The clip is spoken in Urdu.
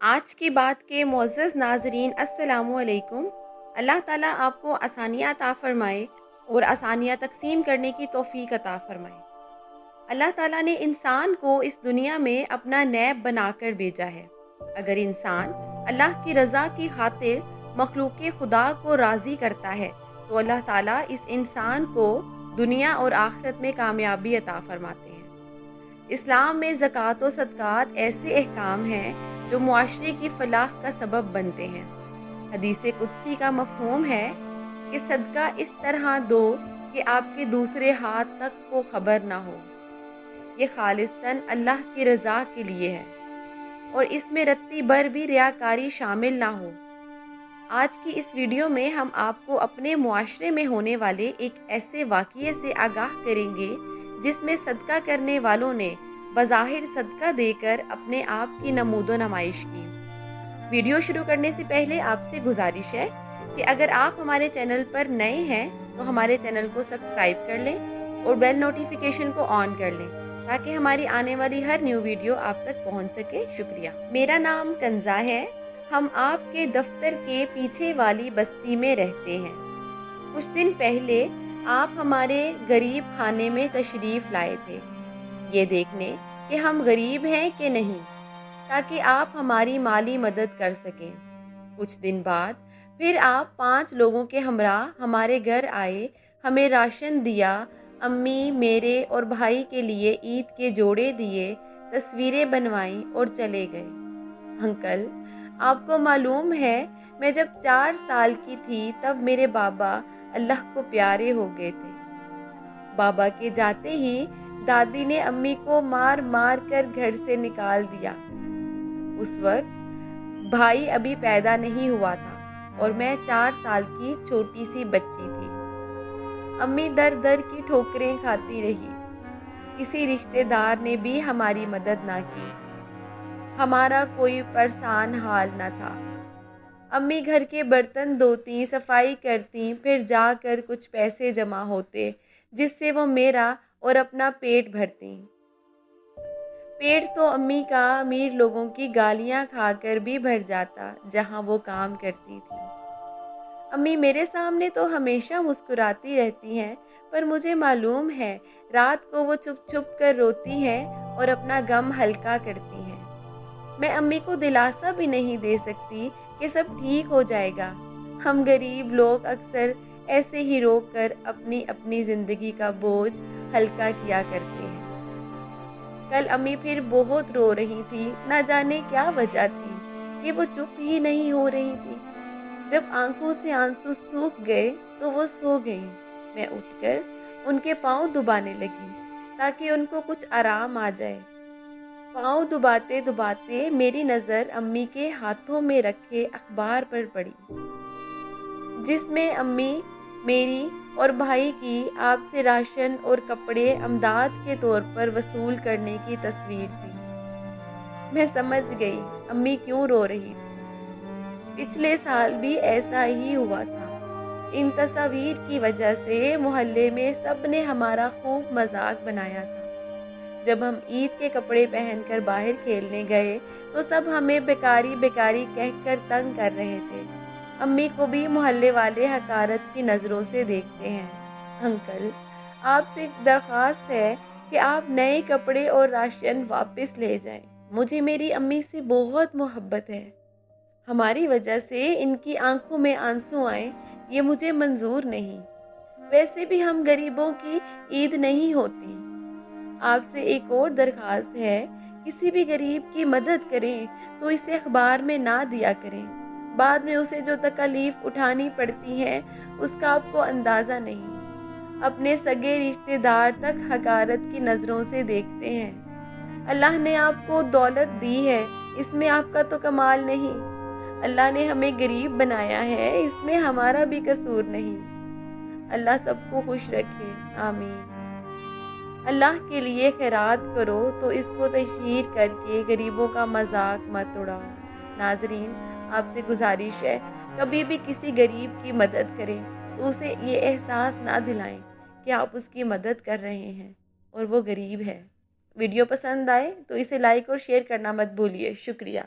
آج کی بات کے معزز ناظرین السلام علیکم۔ اللہ تعالیٰ آپ کو آسانیاں عطا فرمائے اور آسانیاں تقسیم کرنے کی توفیق عطا فرمائے۔ اللہ تعالیٰ نے انسان کو اس دنیا میں اپنا نیب بنا کر بھیجا ہے۔ اگر انسان اللہ کی رضا کی خاطر مخلوق خدا کو راضی کرتا ہے تو اللہ تعالیٰ اس انسان کو دنیا اور آخرت میں کامیابی عطا فرماتے ہیں۔ اسلام میں زکوٰۃ و صدقات ایسے احکام ہیں جو معاشرے کی فلاح کا سبب بنتے ہیں۔ حدیث قدسی کا مفہوم ہے کہ صدقہ اس طرح دو کہ آپ کے دوسرے ہاتھ تک کو خبر نہ ہو۔ یہ خالصتاً اللہ کی رضا کے لیے ہے اور اس میں رتی بھر بھی ریاکاری شامل نہ ہو۔ آج کی اس ویڈیو میں ہم آپ کو اپنے معاشرے میں ہونے والے ایک ایسے واقعے سے آگاہ کریں گے جس میں صدقہ کرنے والوں نے بظاہر صدقہ دے کر اپنے آپ کی نمود و نمائش کی۔ ویڈیو شروع کرنے سے پہلے آپ سے گزارش ہے کہ اگر آپ ہمارے چینل پر نئے ہیں تو ہمارے چینل کو سبسکرائب کر لیں اور بیل نوٹیفیکیشن کو آن کر لیں تاکہ ہماری آنے والی ہر نیو ویڈیو آپ تک پہنچ سکے۔ شکریہ۔ میرا نام کنزا ہے۔ ہم آپ کے دفتر کے پیچھے والی بستی میں رہتے ہیں۔ کچھ دن پہلے آپ ہمارے غریب خانے میں تشریف لائے تھے، یہ دیکھنے کہ ہم غریب ہیں کہ نہیں، تاکہ آپ ہماری مالی مدد کر سکیں۔ کچھ دن بعد پھر آپ 5 لوگوں کے ہمراہ ہمارے گھر آئے، ہمیں راشن دیا، امی میرے اور بھائی کے لیے عید کے جوڑے دیے، تصویریں بنوائیں اور چلے گئے۔ انکل، آپ کو معلوم ہے میں جب 4 سال کی تھی تب میرے بابا اللہ کو پیارے ہو گئے تھے۔ بابا کے جاتے ہی دادی نے امی کو مار مار کر گھر سے نکال دیا۔ اس وقت بھائی ابھی پیدا نہیں ہوا تھا اور میں 4 سال کی چھوٹی سی بچی تھی۔ امی در در کی ٹھوکریں کھاتی رہی، کسی رشتہ دار نے بھی ہماری مدد نہ کی، ہمارا کوئی پرسان حال نہ تھا۔ امی گھر کے برتن دھوتی، صفائی کرتی، پھر جا کر کچھ پیسے جمع ہوتے جس سے وہ میرا اور اپنا پیٹ بھرتی۔ پیٹ تو امی کا امیر لوگوں کی گالیاں کھا کر بھی بھر جاتا جہاں وہ کام کرتی تھی۔ امی میرے سامنے تو ہمیشہ مسکراتی رہتی ہیں، پر مجھے معلوم ہے رات کو وہ چھپ چھپ کر روتی ہیں اور اپنا غم ہلکا کرتی ہیں۔ میں امی کو دلاسا بھی نہیں دے سکتی کہ سب ٹھیک ہو جائے گا۔ ہم غریب لوگ اکثر ایسے ہی رو کر اپنی اپنی زندگی کا بوجھ ہلکا کیا کرتے ہیں۔ کل امی پھر بہت رو رہی تھی، نہ جانے کیا وجہ تھی کہ وہ چپ ہی نہیں ہو رہی تھی۔ جب آنکھوں سے آنسو سوکھ گئے تو وہ سو گئیں۔ میں اٹھ کر ان کے پاؤں دبانے لگی تاکہ ان کو کچھ آرام آ جائے۔ پاؤں دباتے دباتے میری نظر امی کے ہاتھوں میں رکھے اخبار پر پڑی، جس میں امی میری اور بھائی کی آپ سے راشن اور کپڑے امداد کے طور پر وصول کرنے کی تصویر تھی۔ میں سمجھ گئی امی کیوں رو رہی تھی۔ پچھلے سال بھی ایسا ہی ہوا تھا۔ ان تصاویر کی وجہ سے محلے میں سب نے ہمارا خوب مذاق بنایا تھا۔ جب ہم عید کے کپڑے پہن کر باہر کھیلنے گئے تو سب ہمیں بیکاری بیکاری کہہ کر تنگ کر رہے تھے۔ امی کو بھی محلے والے حقارت کی نظروں سے دیکھتے ہیں۔ انکل، آپ سے درخواست ہے کہ آپ نئے کپڑے اور راشن واپس لے جائیں۔ مجھے میری امی سے بہت محبت ہے۔ ہماری وجہ سے ان کی آنکھوں میں آنسو آئیں یہ مجھے منظور نہیں۔ ویسے بھی ہم غریبوں کی عید نہیں ہوتی۔ آپ سے ایک اور درخواست ہے، کسی بھی غریب کی مدد کریں تو اسے اخبار میں نہ دیا کریں۔ بعد میں اسے جو تکالیف اٹھانی پڑتی ہیں اس کا آپ کو اندازہ نہیں۔ اپنے سگے رشتہ دار تک حقارت کی نظروں سے دیکھتے ہیں۔ اللہ نے آپ کو دولت دی ہے، اس میں آپ کا تو کمال نہیں۔ اللہ نے ہمیں غریب بنایا ہے، اس میں ہمارا بھی قصور نہیں۔ اللہ سب کو خوش رکھے، آمین۔ اللہ کے لیے خیرات کرو تو اس کو تشہیر کر کے غریبوں کا مذاق مت اڑاؤ۔ ناظرین، آپ سے گزارش ہے کبھی بھی کسی غریب کی مدد کریں تو اسے یہ احساس نہ دلائیں کہ آپ اس کی مدد کر رہے ہیں اور وہ غریب ہے۔ ویڈیو پسند آئے تو اسے لائک اور شیئر کرنا مت بھولیے۔ شکریہ۔